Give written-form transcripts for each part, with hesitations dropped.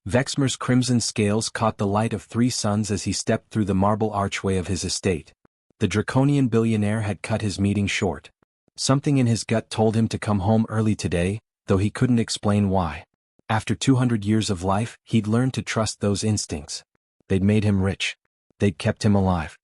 Vexmer's crimson scales caught the light of 3 suns as he stepped through the marble archway of his estate. The draconian billionaire had cut his meeting short. Something in his gut told him to come home early today, though he couldn't explain why. After 200 years of life, he'd learned to trust those instincts. They'd made him rich. They'd kept him alive.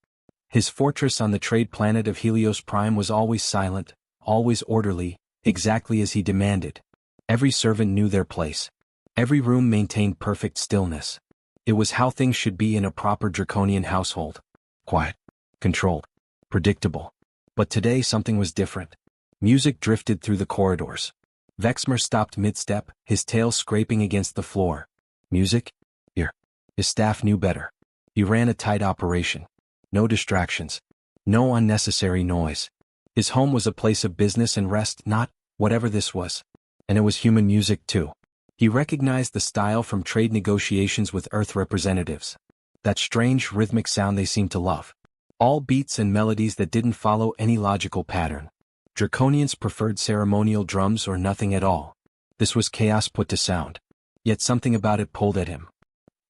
His fortress on the trade planet of Helios Prime was always silent, always orderly, exactly as he demanded. Every servant knew their place. Every room maintained perfect stillness. It was how things should be in a proper draconian household. Quiet, controlled, predictable. But today something was different. Music drifted through the corridors. Vexmer stopped mid-step, his tail scraping against the floor. Music? Here. His staff knew better. He ran a tight operation. No distractions. No unnecessary noise. His home was a place of business and rest, not whatever this was. And it was human music too. He recognized the style from trade negotiations with Earth representatives. That strange rhythmic sound they seemed to love. All beats and melodies that didn't follow any logical pattern. Draconians preferred ceremonial drums or nothing at all. This was chaos put to sound. Yet something about it pulled at him.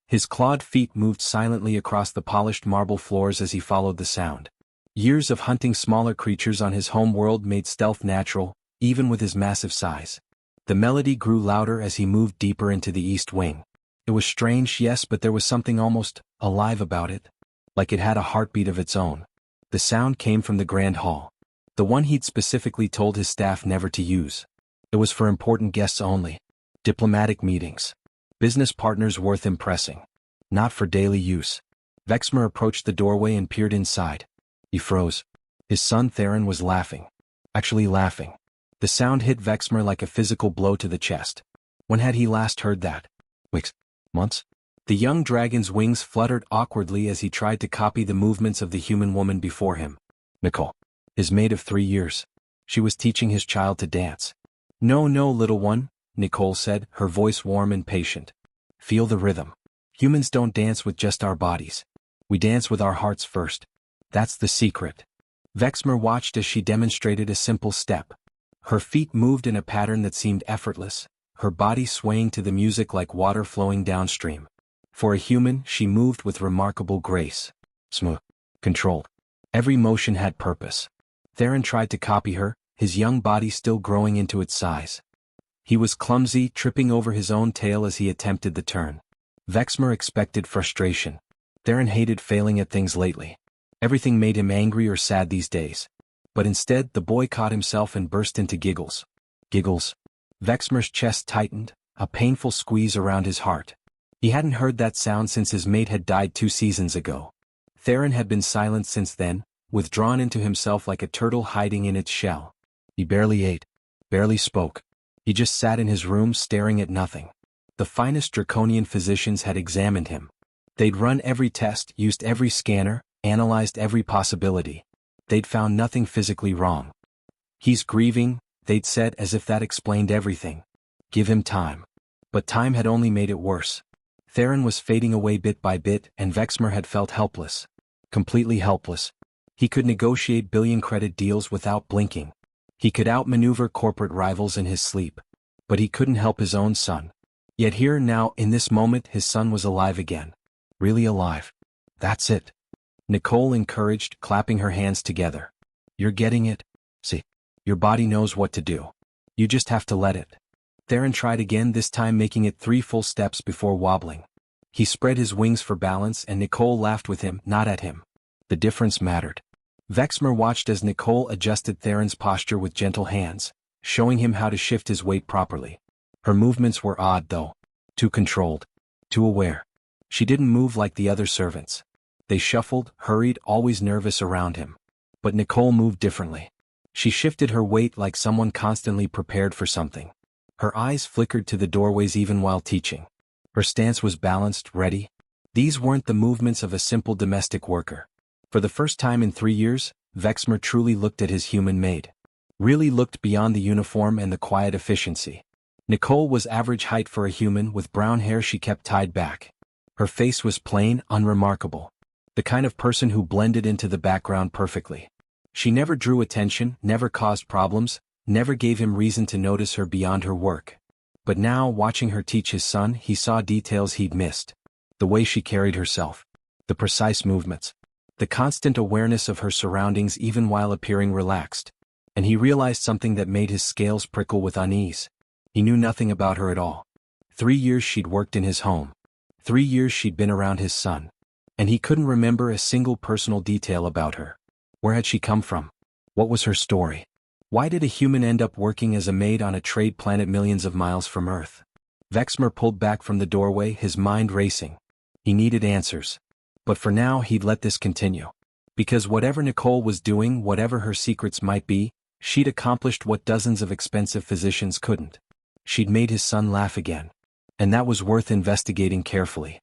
His clawed feet moved silently across the polished marble floors as he followed the sound. Years of hunting smaller creatures on his home world made stealth natural, even with his massive size. The melody grew louder as he moved deeper into the east wing. It was strange, yes, but there was something almost alive about it. Like it had a heartbeat of its own. The sound came from the grand hall. The one he'd specifically told his staff never to use. It was for important guests only. Diplomatic meetings. Business partners worth impressing. Not for daily use. Vexmer approached the doorway and peered inside. He froze. His son Theron was laughing. Actually laughing. The sound hit Vexmer like a physical blow to the chest. When had he last heard that? Weeks? Months? The young dragon's wings fluttered awkwardly as he tried to copy the movements of the human woman before him. Nicole. His maid of 3 years. She was teaching his child to dance. No, no, little one, Nicole said, her voice warm and patient. Feel the rhythm. Humans don't dance with just our bodies. We dance with our hearts first. That's the secret. Vexmer watched as she demonstrated a simple step. Her feet moved in a pattern that seemed effortless, her body swaying to the music like water flowing downstream. For a human, she moved with remarkable grace. Smooth. Controlled. Every motion had purpose. Theron tried to copy her, his young body still growing into its size. He was clumsy, tripping over his own tail as he attempted the turn. Vexmer expected frustration. Theron hated failing at things lately. Everything made him angry or sad these days. But instead, the boy caught himself and burst into giggles. Giggles. Vexmer's chest tightened, a painful squeeze around his heart. He hadn't heard that sound since his mate had died 2 seasons ago. Theron had been silent since then, withdrawn into himself like a turtle hiding in its shell. He barely ate, barely spoke. He just sat in his room staring at nothing. The finest draconian physicians had examined him. They'd run every test, used every scanner, analyzed every possibility. They'd found nothing physically wrong. He's grieving, they'd said, as if that explained everything. Give him time. But time had only made it worse. Theron was fading away bit by bit, and Vexmer had felt helpless. Completely helpless. He could negotiate billion-credit deals without blinking. He could outmaneuver corporate rivals in his sleep. But he couldn't help his own son. Yet here now, in this moment, his son was alive again. Really alive. That's it. Nicole encouraged, clapping her hands together. You're getting it? See, your body knows what to do. You just have to let it. Theron tried again, this time making it 3 full steps before wobbling. He spread his wings for balance and Nicole laughed with him, not at him. The difference mattered. Vexmer watched as Nicole adjusted Theron's posture with gentle hands, showing him how to shift his weight properly. Her movements were odd though. Too controlled. Too aware. She didn't move like the other servants. They shuffled, hurried, always nervous around him. But Nicole moved differently. She shifted her weight like someone constantly prepared for something. Her eyes flickered to the doorways even while teaching. Her stance was balanced, ready. These weren't the movements of a simple domestic worker. For the first time in 3 years, Vexmer truly looked at his human maid. Really looked beyond the uniform and the quiet efficiency. Nicole was average height for a human with brown hair she kept tied back. Her face was plain, unremarkable. The kind of person who blended into the background perfectly. She never drew attention, never caused problems, never gave him reason to notice her beyond her work. But now, watching her teach his son, he saw details he'd missed. The way she carried herself. The precise movements. The constant awareness of her surroundings even while appearing relaxed. And he realized something that made his scales prickle with unease. He knew nothing about her at all. 3 years she'd worked in his home. 3 years she'd been around his son. And he couldn't remember a single personal detail about her. Where had she come from? What was her story? Why did a human end up working as a maid on a trade planet millions of miles from Earth? Vexmer pulled back from the doorway, his mind racing. He needed answers. But for now he'd let this continue. Because whatever Nicole was doing, whatever her secrets might be, she'd accomplished what dozens of expensive physicians couldn't. She'd made his son laugh again. And that was worth investigating carefully.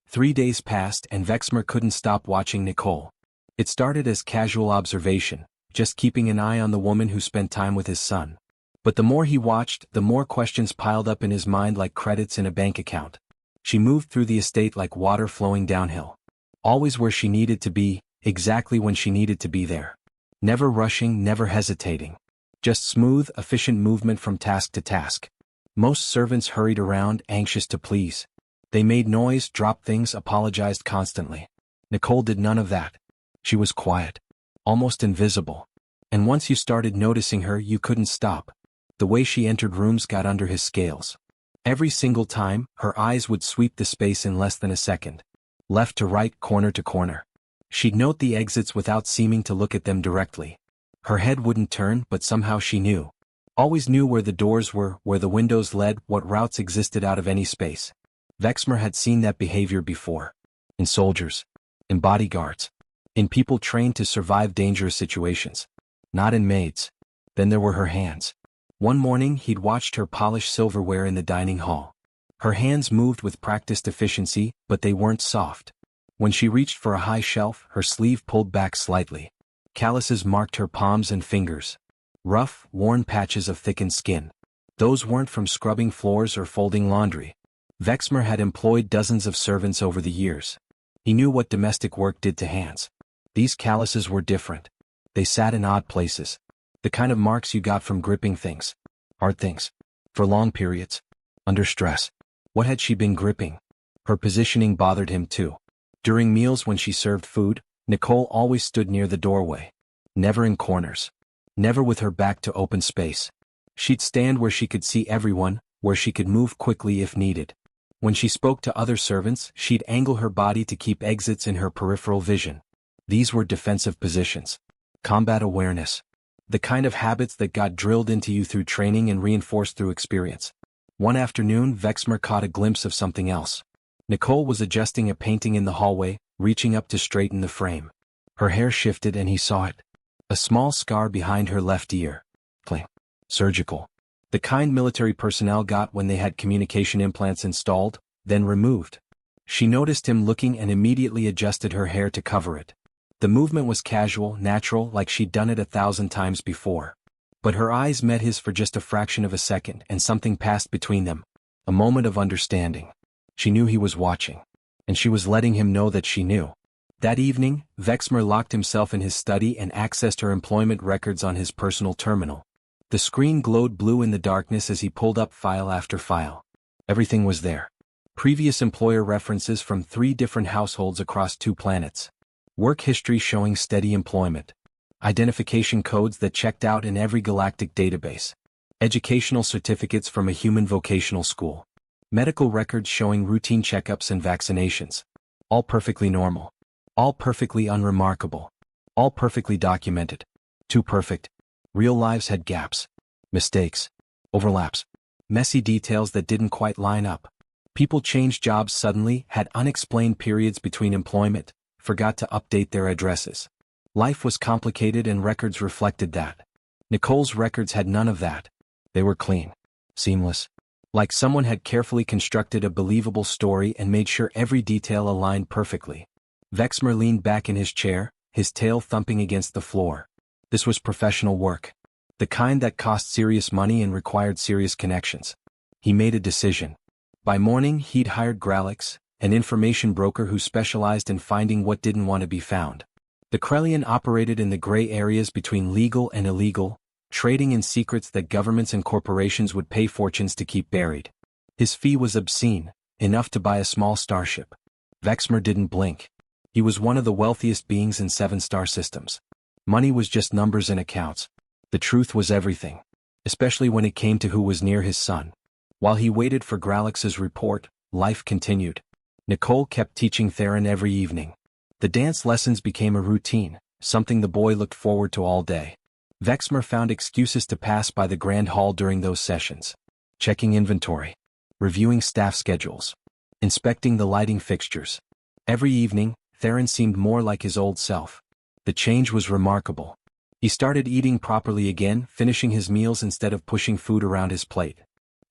3 days passed and Vexmer couldn't stop watching Nicole. It started as casual observation, just keeping an eye on the woman who spent time with his son. But the more he watched, the more questions piled up in his mind like credits in a bank account. She moved through the estate like water flowing downhill. Always where she needed to be, exactly when she needed to be there. Never rushing, never hesitating. Just smooth, efficient movement from task to task. Most servants hurried around, anxious to please. They made noise, dropped things, apologized constantly. Nicole did none of that. She was quiet. Almost invisible. And once you started noticing her, you couldn't stop. The way she entered rooms got under his scales. Every single time, her eyes would sweep the space in less than a second. Left to right, corner to corner. She'd note the exits without seeming to look at them directly. Her head wouldn't turn, but somehow she knew. Always knew where the doors were, where the windows led, what routes existed out of any space. Vexmer had seen that behavior before. In soldiers. In bodyguards. In people trained to survive dangerous situations. Not in maids. Then there were her hands. One morning he'd watched her polish silverware in the dining hall. Her hands moved with practiced efficiency, but they weren't soft. When she reached for a high shelf, her sleeve pulled back slightly. Calluses marked her palms and fingers. Rough, worn patches of thickened skin. Those weren't from scrubbing floors or folding laundry. Vexmer had employed dozens of servants over the years. He knew what domestic work did to hands. These calluses were different. They sat in odd places. The kind of marks you got from gripping things. Hard things. For long periods. Under stress. What had she been gripping? Her positioning bothered him too. During meals when she served food, Nicole always stood near the doorway. Never in corners. Never with her back to open space. She'd stand where she could see everyone, where she could move quickly if needed. When she spoke to other servants, she'd angle her body to keep exits in her peripheral vision. These were defensive positions. Combat awareness. The kind of habits that got drilled into you through training and reinforced through experience. One afternoon, Vexmer caught a glimpse of something else. Nicole was adjusting a painting in the hallway, reaching up to straighten the frame. Her hair shifted and he saw it. A small scar behind her left ear. Cling. Surgical. The kind military personnel got when they had communication implants installed, then removed. She noticed him looking and immediately adjusted her hair to cover it. The movement was casual, natural, like she'd done it 1,000 times before. But her eyes met his for just a fraction of a second and something passed between them. A moment of understanding. She knew he was watching. And she was letting him know that she knew. That evening, Vexmer locked himself in his study and accessed her employment records on his personal terminal. The screen glowed blue in the darkness as he pulled up file after file. Everything was there. Previous employer references from 3 different households across 2 planets. Work history showing steady employment. Identification codes that checked out in every galactic database. Educational certificates from a human vocational school. Medical records showing routine checkups and vaccinations. All perfectly normal. All perfectly unremarkable. All perfectly documented. Too perfect. Real lives had gaps. Mistakes. Overlaps. Messy details that didn't quite line up. People changed jobs suddenly, had unexplained periods between employment, forgot to update their addresses. Life was complicated and records reflected that. Nicole's records had none of that. They were clean. Seamless. Like someone had carefully constructed a believable story and made sure every detail aligned perfectly. Vexmer leaned back in his chair, his tail thumping against the floor. This was professional work. The kind that cost serious money and required serious connections. He made a decision. By morning, he'd hired Gralix, an information broker who specialized in finding what didn't want to be found. The Krellian operated in the gray areas between legal and illegal, trading in secrets that governments and corporations would pay fortunes to keep buried. His fee was obscene, enough to buy a small starship. Vexmer didn't blink. He was one of the wealthiest beings in 7-star systems. Money was just numbers and accounts. The truth was everything, especially when it came to who was near his son. While he waited for Gralix's report, life continued. Nicole kept teaching Theron every evening. The dance lessons became a routine, something the boy looked forward to all day. Vexmer found excuses to pass by the grand hall during those sessions. Checking inventory. Reviewing staff schedules. Inspecting the lighting fixtures. Every evening, Theron seemed more like his old self. The change was remarkable. He started eating properly again, finishing his meals instead of pushing food around his plate.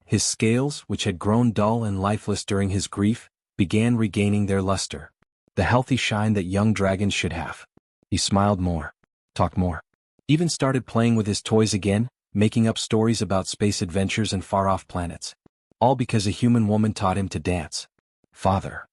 His scales, which had grown dull and lifeless during his grief, began regaining their luster. The healthy shine that young dragons should have. He smiled more. Talked more. Even started playing with his toys again, making up stories about space adventures and far-off planets. All because a human woman taught him to dance. Father.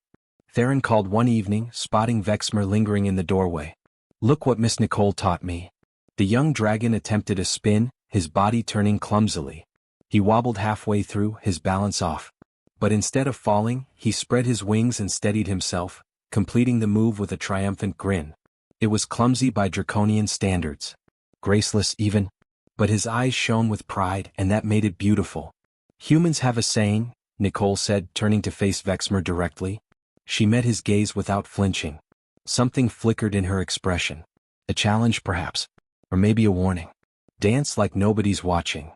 Theron called one evening, spotting Vexmer lingering in the doorway. Look what Miss Nicole taught me. The young dragon attempted a spin, his body turning clumsily. He wobbled halfway through, his balance off. But instead of falling, he spread his wings and steadied himself, completing the move with a triumphant grin. It was clumsy by draconian standards. Graceless even. But his eyes shone with pride, and that made it beautiful. Humans have a saying, Nicole said, turning to face Vexmer directly. She met his gaze without flinching. Something flickered in her expression. A challenge, perhaps. Or maybe a warning. Dance like nobody's watching.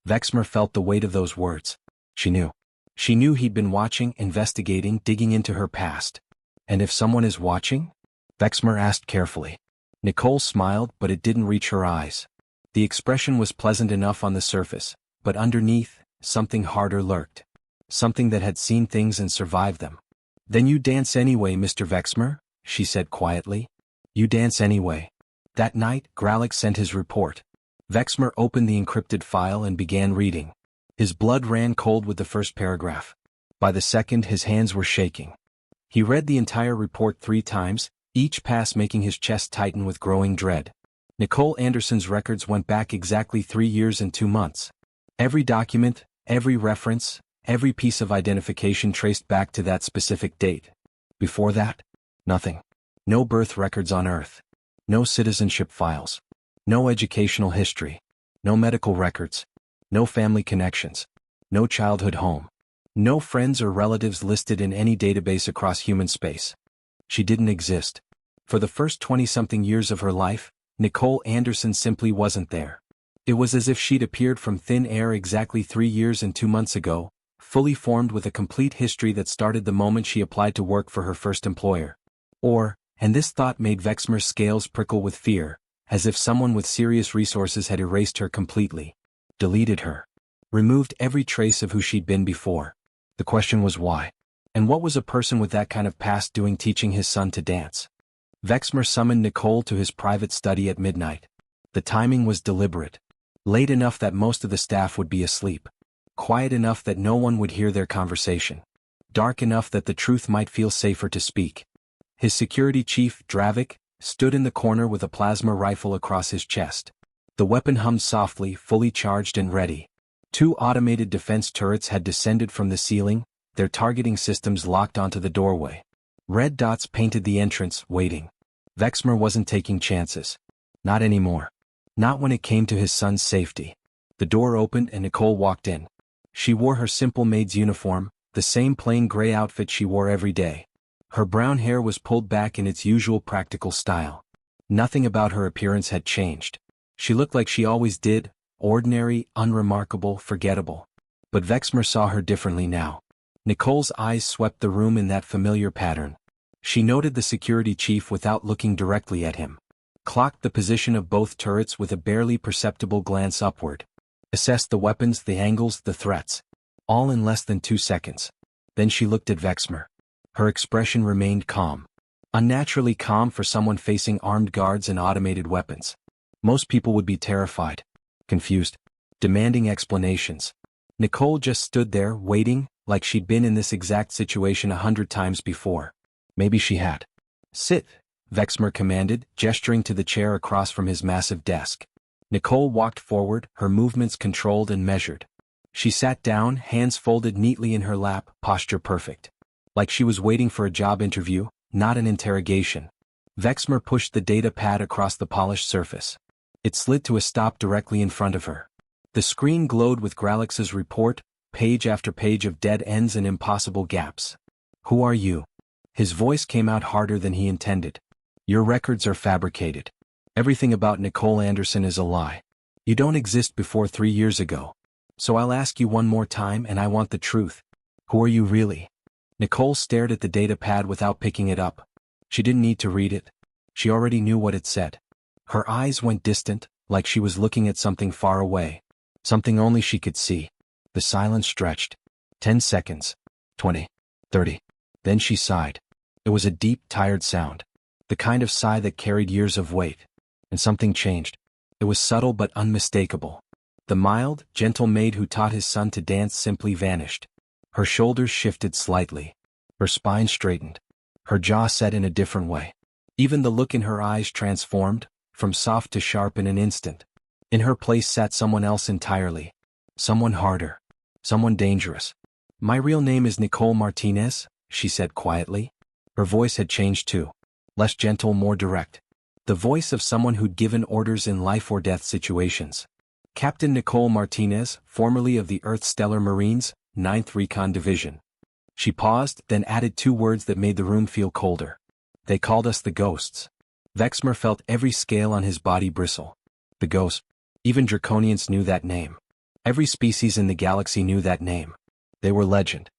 Vexmer felt the weight of those words. She knew. She knew he'd been watching, investigating, digging into her past. And if someone is watching? Vexmer asked carefully. Nicole smiled, but it didn't reach her eyes. The expression was pleasant enough on the surface, but underneath, something harder lurked. Something that had seen things and survived them. Then you dance anyway, Mr. Vexmer, she said quietly. You dance anyway. That night, Gralix sent his report. Vexmer opened the encrypted file and began reading. His blood ran cold with the first paragraph. By the second, his hands were shaking. He read the entire report 3 times, each pass making his chest tighten with growing dread. Nicole Anderson's records went back exactly 3 years and 2 months. Every document, every reference, every piece of identification traced back to that specific date. Before that, nothing. No birth records on Earth. No citizenship files. No educational history. No medical records. No family connections. No childhood home. No friends or relatives listed in any database across human space. She didn't exist. For the first 20-something years of her life, Nicole Anderson simply wasn't there. It was as if she'd appeared from thin air exactly 3 years and 2 months ago, fully formed with a complete history that started the moment she applied to work for her first employer. Or, and this thought made Vexmer's scales prickle with fear, as if someone with serious resources had erased her completely. Deleted her. Removed every trace of who she'd been before. The question was why? And what was a person with that kind of past doing teaching his son to dance? Vexmer summoned Nicole to his private study at midnight. The timing was deliberate. Late enough that most of the staff would be asleep. Quiet enough that no one would hear their conversation. Dark enough that the truth might feel safer to speak. His security chief, Dravik, stood in the corner with a plasma rifle across his chest. The weapon hummed softly, fully charged and ready. 2 automated defense turrets had descended from the ceiling, their targeting systems locked onto the doorway. Red dots painted the entrance, waiting. Vexmer wasn't taking chances. Not anymore. Not when it came to his son's safety. The door opened and Nicole walked in. She wore her simple maid's uniform, the same plain gray outfit she wore every day. Her brown hair was pulled back in its usual practical style. Nothing about her appearance had changed. She looked like she always did, ordinary, unremarkable, forgettable. But Vexmer saw her differently now. Nicole's eyes swept the room in that familiar pattern. She noted the security chief without looking directly at him. Clocked the position of both turrets with a barely perceptible glance upward. Assessed the weapons, the angles, the threats. All in less than 2 seconds. Then she looked at Vexmer. Her expression remained calm. Unnaturally calm for someone facing armed guards and automated weapons. Most people would be terrified. Confused. Demanding explanations. Nicole just stood there, waiting, like she'd been in this exact situation 100 times before. Maybe she had. Sit, Vexmer commanded, gesturing to the chair across from his massive desk. Nicole walked forward, her movements controlled and measured. She sat down, hands folded neatly in her lap, posture perfect. Like she was waiting for a job interview, not an interrogation. Vexmer pushed the data pad across the polished surface. It slid to a stop directly in front of her. The screen glowed with Gralix's report, page after page of dead ends and impossible gaps. Who are you? His voice came out harder than he intended. Your records are fabricated. Everything about Nicole Anderson is a lie. You don't exist before 3 years ago. So I'll ask you one more time and I want the truth. Who are you really? Nicole stared at the data pad without picking it up. She didn't need to read it. She already knew what it said. Her eyes went distant, like she was looking at something far away. Something only she could see. The silence stretched. 10 seconds. 20. 30. Then she sighed. It was a deep, tired sound. The kind of sigh that carried years of weight. And something changed. It was subtle but unmistakable. The mild, gentle maid who taught his son to dance simply vanished. Her shoulders shifted slightly. Her spine straightened. Her jaw set in a different way. Even the look in her eyes transformed, from soft to sharp in an instant. In her place sat someone else entirely. Someone harder. Someone dangerous. My real name is Nicole Martinez, she said quietly. Her voice had changed too. Less gentle, more direct. The voice of someone who'd given orders in life or death situations. Captain Nicole Martinez, formerly of the Earth Stellar Marines, 9th Recon Division. She paused, then added 2 words that made the room feel colder. They called us the Ghosts. Vexmer felt every scale on his body bristle. The Ghosts. Even Draconians knew that name. Every species in the galaxy knew that name. They were legend.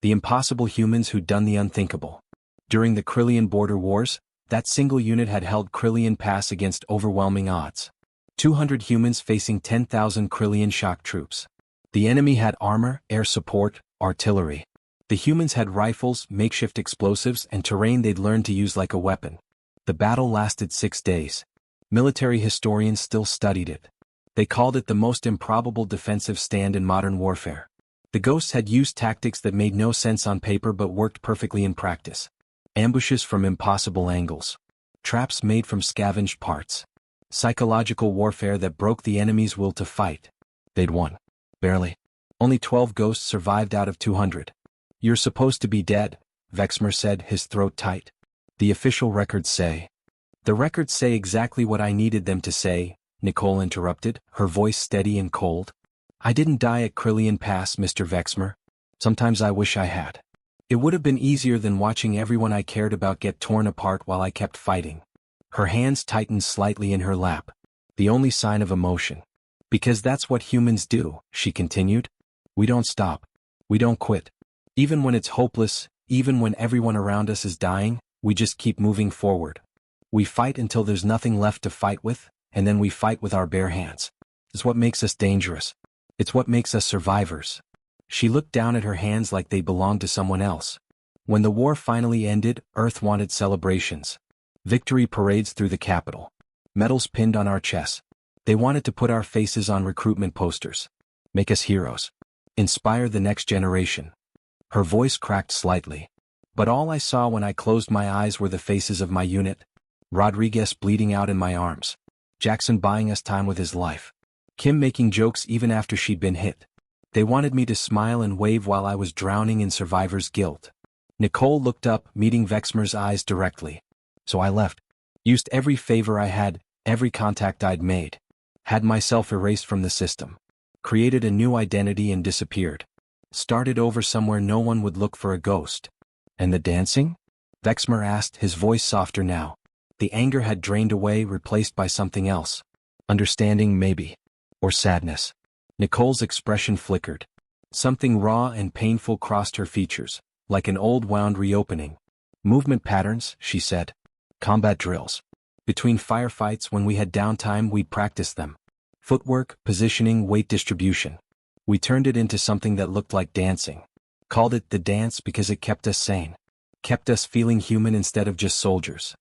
The impossible humans who'd done the unthinkable. During the Krillian border wars, that single unit had held Krillian Pass against overwhelming odds. 200 humans facing 10,000 Krillian shock troops. The enemy had armor, air support, artillery. The humans had rifles, makeshift explosives, and terrain they'd learned to use like a weapon. The battle lasted 6 days. Military historians still studied it. They called it the most improbable defensive stand in modern warfare. The Ghosts had used tactics that made no sense on paper but worked perfectly in practice. Ambushes from impossible angles. Traps made from scavenged parts. Psychological warfare that broke the enemy's will to fight. They'd won. Barely. Only 12 Ghosts survived out of 200. You're supposed to be dead, Vexmer said, his throat tight. The official records say. The records say exactly what I needed them to say, Nicole interrupted, her voice steady and cold. I didn't die at Krillian Pass, Mr. Vexmer. Sometimes I wish I had. It would have been easier than watching everyone I cared about get torn apart while I kept fighting. Her hands tightened slightly in her lap. The only sign of emotion. Because that's what humans do, she continued. We don't stop. We don't quit. Even when it's hopeless, even when everyone around us is dying, we just keep moving forward. We fight until there's nothing left to fight with, and then we fight with our bare hands. It's what makes us dangerous. It's what makes us survivors. She looked down at her hands like they belonged to someone else. When the war finally ended, Earth wanted celebrations. Victory parades through the capital. Medals pinned on our chests. They wanted to put our faces on recruitment posters. Make us heroes. Inspire the next generation. Her voice cracked slightly. But all I saw when I closed my eyes were the faces of my unit. Rodriguez bleeding out in my arms. Jackson buying us time with his life. Kim making jokes even after she'd been hit. They wanted me to smile and wave while I was drowning in survivor's guilt. Nicole looked up, meeting Vexmer's eyes directly. So I left. Used every favor I had, every contact I'd made. Had myself erased from the system. Created a new identity and disappeared. Started over somewhere no one would look for a ghost. And the dancing? Vexmer asked, his voice softer now. The anger had drained away, replaced by something else. Understanding, maybe. Or sadness. Nicole's expression flickered. Something raw and painful crossed her features, like an old wound reopening. Movement patterns, she said. Combat drills. Between firefights when we had downtime we'd practice them. Footwork, positioning, weight distribution. We turned it into something that looked like dancing. Called it the dance because it kept us sane. Kept us feeling human instead of just soldiers.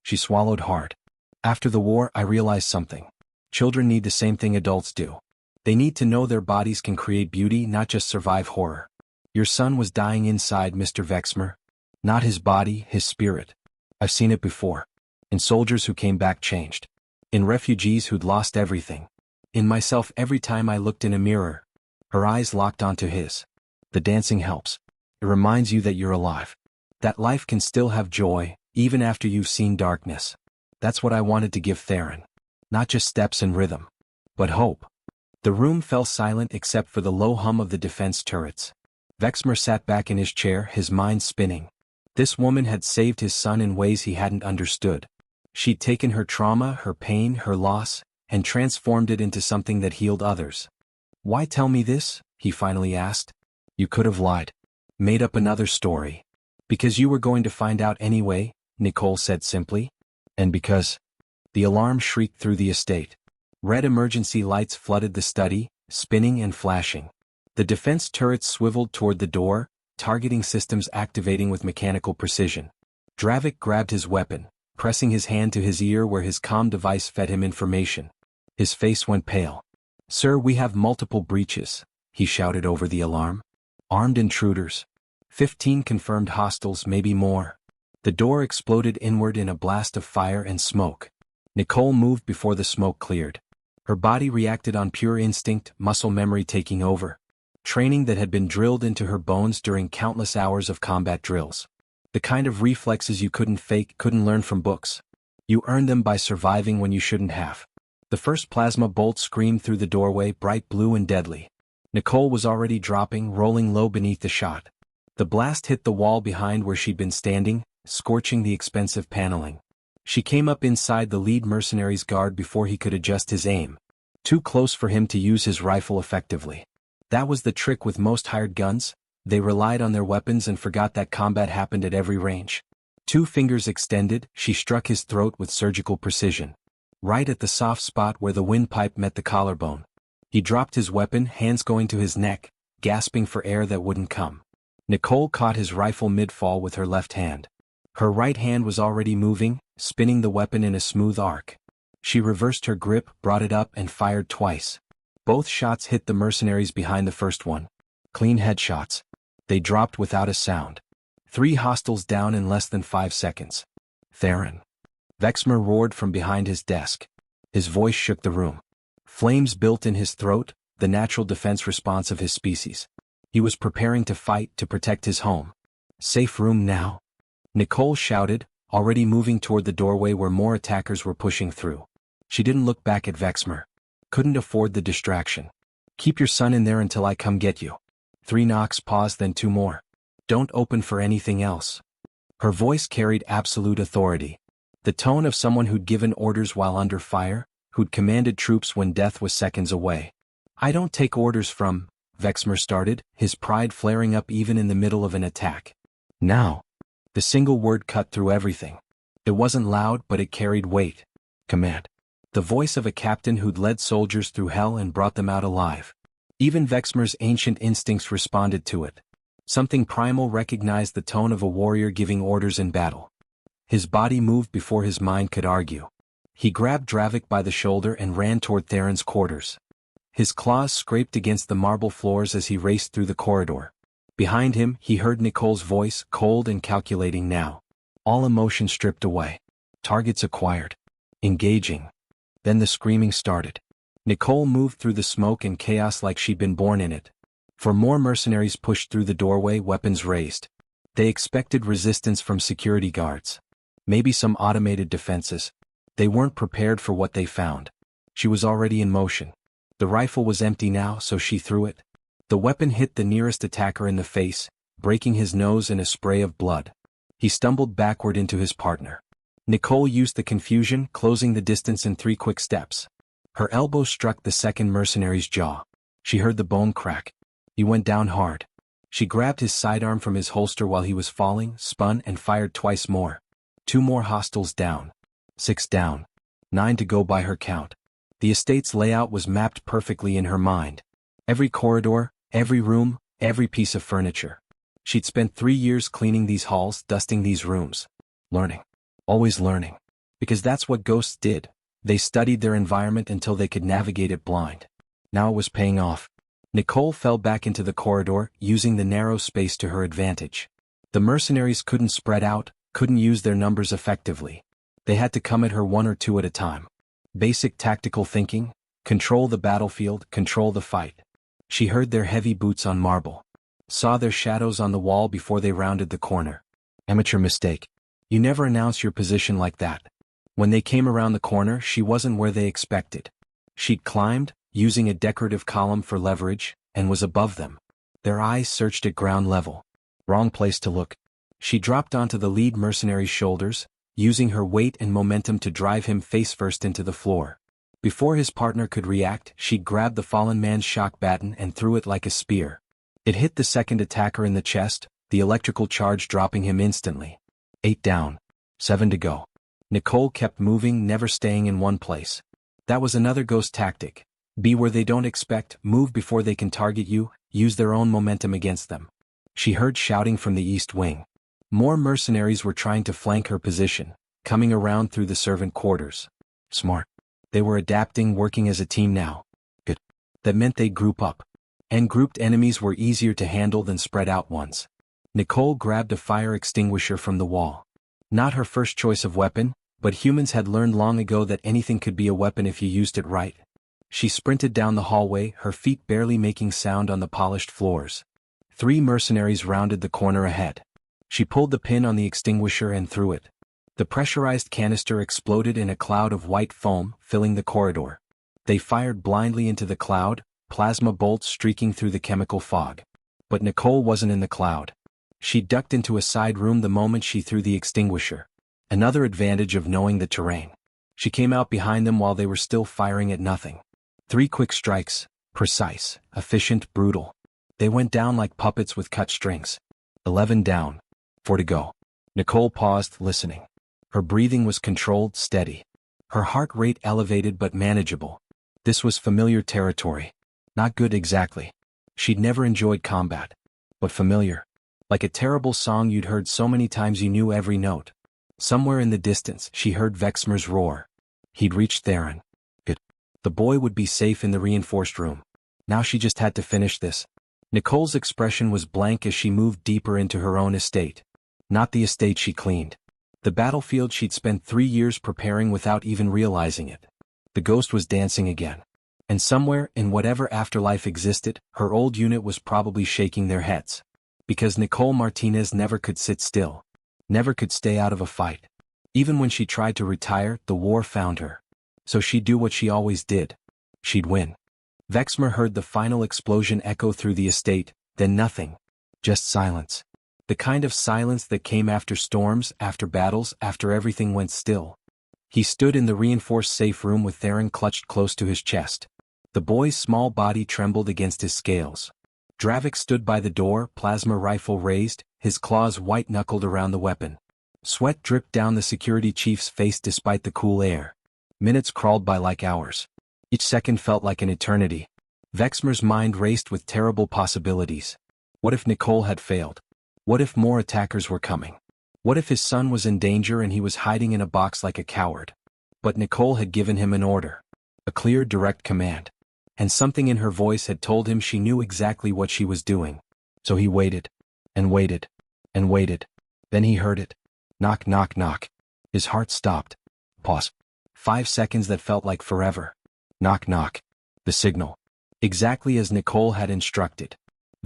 She swallowed hard. After the war I realized something. Children need the same thing adults do. They need to know their bodies can create beauty, not just survive horror. Your son was dying inside, Mr. Vexmer. Not his body, his spirit. I've seen it before. In soldiers who came back changed. In refugees who'd lost everything. In myself every time I looked in a mirror. Her eyes locked onto his. The dancing helps. It reminds you that you're alive. That life can still have joy, even after you've seen darkness. That's what I wanted to give Theron. Not just steps and rhythm, but hope. The room fell silent except for the low hum of the defense turrets. Vexmer sat back in his chair, his mind spinning. This woman had saved his son in ways he hadn't understood. She'd taken her trauma, her pain, her loss, and transformed it into something that healed others. "Why tell me this?" he finally asked. "You could have lied. Made up another story. Because you were going to find out anyway," Nicole said simply. "And because..." The alarm shrieked through the estate. Red emergency lights flooded the study, spinning and flashing. The defense turrets swiveled toward the door, targeting systems activating with mechanical precision. Dravik grabbed his weapon, pressing his hand to his ear where his comm device fed him information. His face went pale. "Sir, we have multiple breaches," he shouted over the alarm. "Armed intruders. 15 confirmed hostiles, maybe more." The door exploded inward in a blast of fire and smoke. Nicole moved before the smoke cleared. Her body reacted on pure instinct, muscle memory taking over. Training that had been drilled into her bones during countless hours of combat drills. The kind of reflexes you couldn't fake, couldn't learn from books. You earned them by surviving when you shouldn't have. The first plasma bolt screamed through the doorway, bright blue and deadly. Nicole was already dropping, rolling low beneath the shot. The blast hit the wall behind where she'd been standing, scorching the expensive paneling. She came up inside the lead mercenary's guard before he could adjust his aim. Too close for him to use his rifle effectively. That was the trick with most hired guns. They relied on their weapons and forgot that combat happened at every range. 2 fingers extended, she struck his throat with surgical precision. Right at the soft spot where the windpipe met the collarbone. He dropped his weapon, hands going to his neck, gasping for air that wouldn't come. Nicole caught his rifle mid-fall with her left hand. Her right hand was already moving, spinning the weapon in a smooth arc. She reversed her grip, brought it up and fired twice. Both shots hit the mercenaries behind the first one. Clean headshots. They dropped without a sound. 3 hostiles down in less than 5 seconds. "Theron." Vexmer roared from behind his desk. His voice shook the room. Flames built in his throat, the natural defense response of his species. He was preparing to fight to protect his home. "Safe room now?" Nicole shouted, already moving toward the doorway where more attackers were pushing through. She didn't look back at Vexmer. Couldn't afford the distraction. "Keep your son in there until I come get you." 3 knocks, pause, then 2 more. "Don't open for anything else." Her voice carried absolute authority. The tone of someone who'd given orders while under fire, who'd commanded troops when death was seconds away. "I don't take orders from..." Vexmer started, his pride flaring up even in the middle of an attack. "Now." The single word cut through everything. It wasn't loud, but it carried weight. Command. The voice of a captain who'd led soldiers through hell and brought them out alive. Even Vexmer's ancient instincts responded to it. Something primal recognized the tone of a warrior giving orders in battle. His body moved before his mind could argue. He grabbed Dravik by the shoulder and ran toward Theron's quarters. His claws scraped against the marble floors as he raced through the corridor. Behind him, he heard Nicole's voice, cold and calculating now. All emotion stripped away. Targets acquired. Engaging. Then the screaming started. Nicole moved through the smoke and chaos like she'd been born in it. For more mercenaries pushed through the doorway, weapons raised. They expected resistance from security guards. Maybe some automated defenses. They weren't prepared for what they found. She was already in motion. The rifle was empty now, so she threw it. The weapon hit the nearest attacker in the face, breaking his nose in a spray of blood. He stumbled backward into his partner. Nicole used the confusion, closing the distance in 3 quick steps. Her elbow struck the second mercenary's jaw. She heard the bone crack. He went down hard. She grabbed his sidearm from his holster while he was falling, spun and fired twice more. 2 more hostiles down. 6 down. 9 to go by her count. The estate's layout was mapped perfectly in her mind. Every corridor, every room, every piece of furniture. She'd spent 3 years cleaning these halls, dusting these rooms. Learning. Always learning. Because that's what ghosts did. They studied their environment until they could navigate it blind. Now it was paying off. Nicole fell back into the corridor, using the narrow space to her advantage. The mercenaries couldn't spread out, couldn't use their numbers effectively. They had to come at her 1 or 2 at a time. Basic tactical thinking, control the battlefield, control the fight. She heard their heavy boots on marble. Saw their shadows on the wall before they rounded the corner. Amateur mistake. You never announce your position like that. When they came around the corner, she wasn't where they expected. She'd climbed, using a decorative column for leverage, and was above them. Their eyes searched at ground level. Wrong place to look. She dropped onto the lead mercenary's shoulders, using her weight and momentum to drive him face-first into the floor. Before his partner could react, she grabbed the fallen man's shock baton and threw it like a spear. It hit the second attacker in the chest, the electrical charge dropping him instantly. 8 down. 7 to go. Nicole kept moving, never staying in one place. That was another ghost tactic. Be where they don't expect, move before they can target you, use their own momentum against them. She heard shouting from the east wing. More mercenaries were trying to flank her position, coming around through the servant quarters. Smart. They were adapting, working as a team now. Good. That meant they'd group up. And grouped enemies were easier to handle than spread out ones. Nicole grabbed a fire extinguisher from the wall. Not her first choice of weapon, but humans had learned long ago that anything could be a weapon if you used it right. She sprinted down the hallway, her feet barely making sound on the polished floors. 3 mercenaries rounded the corner ahead. She pulled the pin on the extinguisher and threw it. The pressurized canister exploded in a cloud of white foam, filling the corridor. They fired blindly into the cloud, plasma bolts streaking through the chemical fog. But Nicole wasn't in the cloud. She ducked into a side room the moment she threw the extinguisher. Another advantage of knowing the terrain. She came out behind them while they were still firing at nothing. 3 quick strikes, precise, efficient, brutal. They went down like puppets with cut strings. 11 down. 4 to go. Nicole paused, listening. Her breathing was controlled, steady. Her heart rate elevated but manageable. This was familiar territory. Not good exactly. She'd never enjoyed combat. But familiar. Like a terrible song you'd heard so many times you knew every note. Somewhere in the distance, she heard Vexmer's roar. He'd reached Theron. Good. The boy would be safe in the reinforced room. Now she just had to finish this. Nicole's expression was blank as she moved deeper into her own estate. Not the estate she cleaned. The battlefield she'd spent 3 years preparing without even realizing it. The ghost was dancing again. And somewhere, in whatever afterlife existed, her old unit was probably shaking their heads. Because Nicole Martinez never could sit still. Never could stay out of a fight. Even when she tried to retire, the war found her. So she'd do what she always did. She'd win. Vexmer heard the final explosion echo through the estate, then nothing. Just silence. The kind of silence that came after storms, after battles, after everything went still. He stood in the reinforced safe room with Theron clutched close to his chest. The boy's small body trembled against his scales. Dravik stood by the door, plasma rifle raised, his claws white-knuckled around the weapon. Sweat dripped down the security chief's face despite the cool air. Minutes crawled by like hours. Each second felt like an eternity. Vexmer's mind raced with terrible possibilities. What if Nicole had failed? What if more attackers were coming? What if his son was in danger and he was hiding in a box like a coward? But Nicole had given him an order. A clear, direct command. And something in her voice had told him she knew exactly what she was doing. So he waited. And waited. And waited. Then he heard it. Knock, knock, knock. His heart stopped. Pause. 5 seconds that felt like forever. Knock, knock. The signal. Exactly as Nicole had instructed.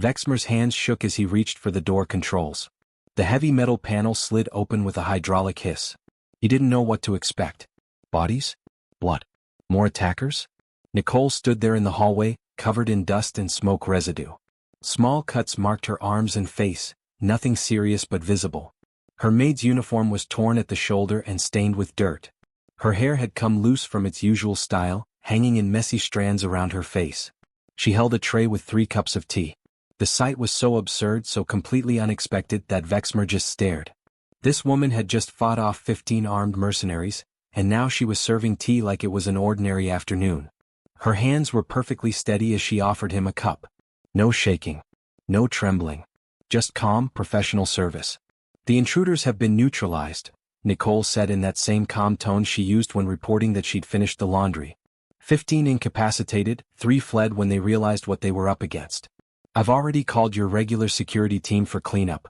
Vexmer's hands shook as he reached for the door controls. The heavy metal panel slid open with a hydraulic hiss. He didn't know what to expect. Bodies? Blood? More attackers? Nicole stood there in the hallway, covered in dust and smoke residue. Small cuts marked her arms and face, nothing serious but visible. Her maid's uniform was torn at the shoulder and stained with dirt. Her hair had come loose from its usual style, hanging in messy strands around her face. She held a tray with 3 cups of tea. The sight was so absurd, so completely unexpected that Vexmer just stared. This woman had just fought off 15 armed mercenaries, and now she was serving tea like it was an ordinary afternoon. Her hands were perfectly steady as she offered him a cup. No shaking. No trembling. Just calm, professional service. The intruders have been neutralized, Nicole said in that same calm tone she used when reporting that she'd finished the laundry. 15 incapacitated, 3 fled when they realized what they were up against. I've already called your regular security team for cleanup.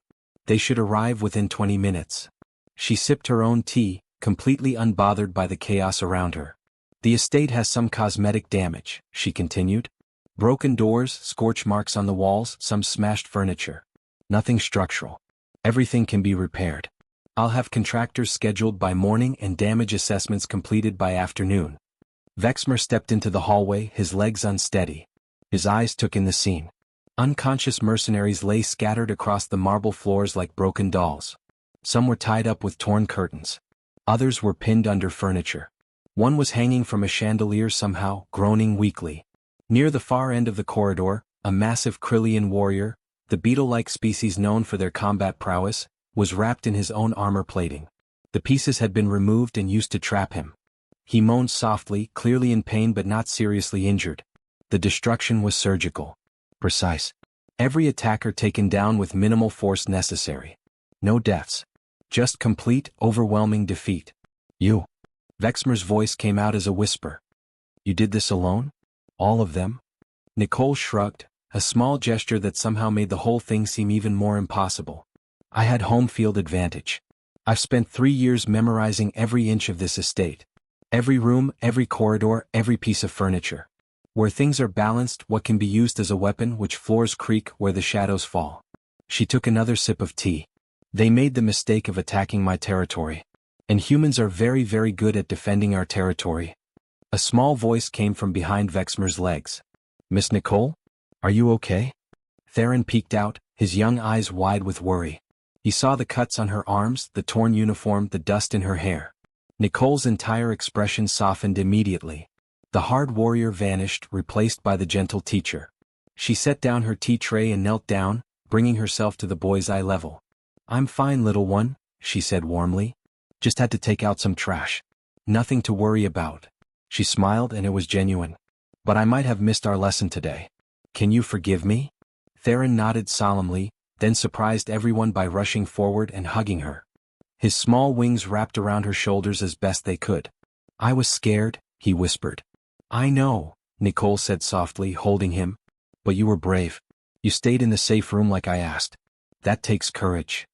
They should arrive within 20 minutes. She sipped her own tea, completely unbothered by the chaos around her. The estate has some cosmetic damage, she continued. Broken doors, scorch marks on the walls, some smashed furniture. Nothing structural. Everything can be repaired. I'll have contractors scheduled by morning and damage assessments completed by afternoon. Vexmer stepped into the hallway, his legs unsteady. His eyes took in the scene. Unconscious mercenaries lay scattered across the marble floors like broken dolls. Some were tied up with torn curtains. Others were pinned under furniture. One was hanging from a chandelier somehow, groaning weakly. Near the far end of the corridor, a massive Krillian warrior, the beetle-like species known for their combat prowess, was wrapped in his own armor plating. The pieces had been removed and used to trap him. He moaned softly, clearly in pain but not seriously injured. The destruction was surgical. Precise. Every attacker taken down with minimal force necessary. No deaths. Just complete, overwhelming defeat. You. Vexmer's voice came out as a whisper. You did this alone? All of them? Nicole shrugged, a small gesture that somehow made the whole thing seem even more impossible. I had home field advantage. I've spent 3 years memorizing every inch of this estate. Every room, every corridor, every piece of furniture. Where things are balanced, what can be used as a weapon, which floors creak, where the shadows fall. She took another sip of tea. They made the mistake of attacking my territory. And humans are very, very good at defending our territory. A small voice came from behind Vexmer's legs. Miss Nicole? Are you okay? Theron peeked out, his young eyes wide with worry. He saw the cuts on her arms, the torn uniform, the dust in her hair. Nicole's entire expression softened immediately. The hard warrior vanished, replaced by the gentle teacher. She set down her tea tray and knelt down, bringing herself to the boy's eye level. I'm fine, little one, she said warmly. Just had to take out some trash. Nothing to worry about. She smiled and it was genuine. But I might have missed our lesson today. Can you forgive me? Theron nodded solemnly, then surprised everyone by rushing forward and hugging her. His small wings wrapped around her shoulders as best they could. I was scared, he whispered. I know, Nicole said softly, holding him. But you were brave. You stayed in the safe room like I asked. That takes courage.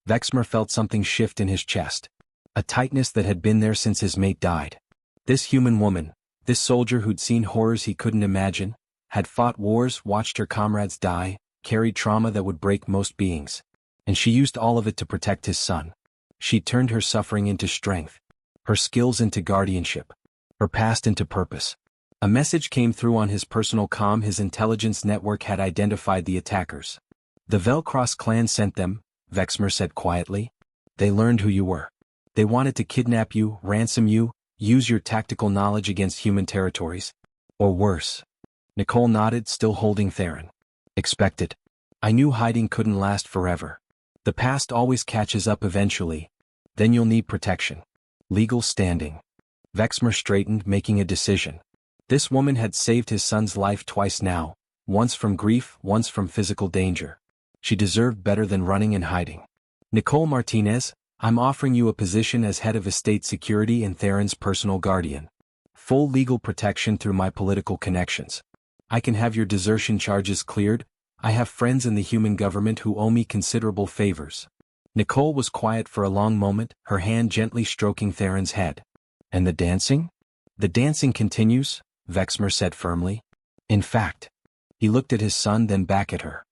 Vexmer felt something shift in his chest. A tightness that had been there since his mate died. This human woman, this soldier who'd seen horrors he couldn't imagine, had fought wars, watched her comrades die, carried trauma that would break most beings. And she used all of it to protect his son. She'd turned her suffering into strength. Her skills into guardianship. Her past into purpose. A message came through on his personal comm. His intelligence network had identified the attackers. The Velcross clan sent them, Vexmer said quietly. They learned who you were. They wanted to kidnap you, ransom you, use your tactical knowledge against human territories. Or worse. Nicole nodded, still holding Theron. Expected. I knew hiding couldn't last forever. The past always catches up eventually. Then you'll need protection. Legal standing. Vexmer straightened, making a decision. This woman had saved his son's life twice now, once from grief, once from physical danger. She deserved better than running and hiding. Nicole Martinez, I'm offering you a position as head of estate security and Theron's personal guardian. Full legal protection through my political connections. I can have your desertion charges cleared. I have friends in the human government who owe me considerable favors. Nicole was quiet for a long moment, her hand gently stroking Theron's head. And the dancing? The dancing continues, Vexmer said firmly. In fact. He looked at his son, then back at her.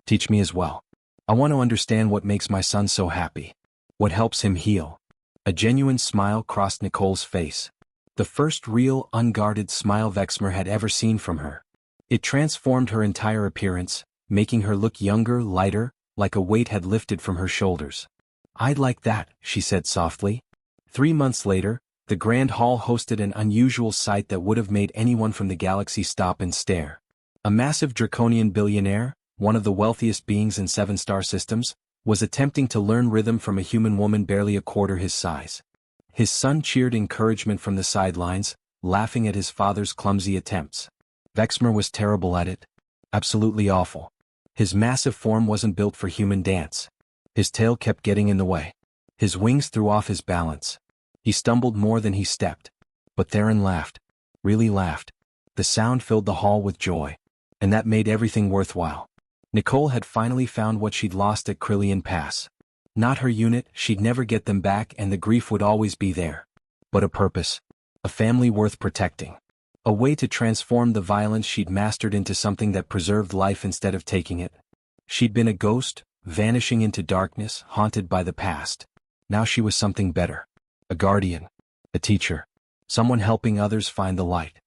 Teach me as well. I want to understand what makes my son so happy. What helps him heal. A genuine smile crossed Nicole's face. The first real, unguarded smile Vexmer had ever seen from her. It transformed her entire appearance, making her look younger, lighter, like a weight had lifted from her shoulders. I'd like that, she said softly. 3 months later, the Grand Hall hosted an unusual sight that would have made anyone from the galaxy stop and stare. A massive draconian billionaire, one of the wealthiest beings in 7-star systems, was attempting to learn rhythm from a human woman barely a quarter his size. His son cheered encouragement from the sidelines, laughing at his father's clumsy attempts. Vexmer was terrible at it. Absolutely awful. His massive form wasn't built for human dance. His tail kept getting in the way. His wings threw off his balance. He stumbled more than he stepped. But Theron laughed. Really laughed. The sound filled the hall with joy. And that made everything worthwhile. Nicole had finally found what she'd lost at Krillian Pass. Not her unit, she'd never get them back and the grief would always be there. But a purpose. A family worth protecting. A way to transform the violence she'd mastered into something that preserved life instead of taking it. She'd been a ghost, vanishing into darkness, haunted by the past. Now she was something better. A guardian. A teacher. Someone helping others find the light.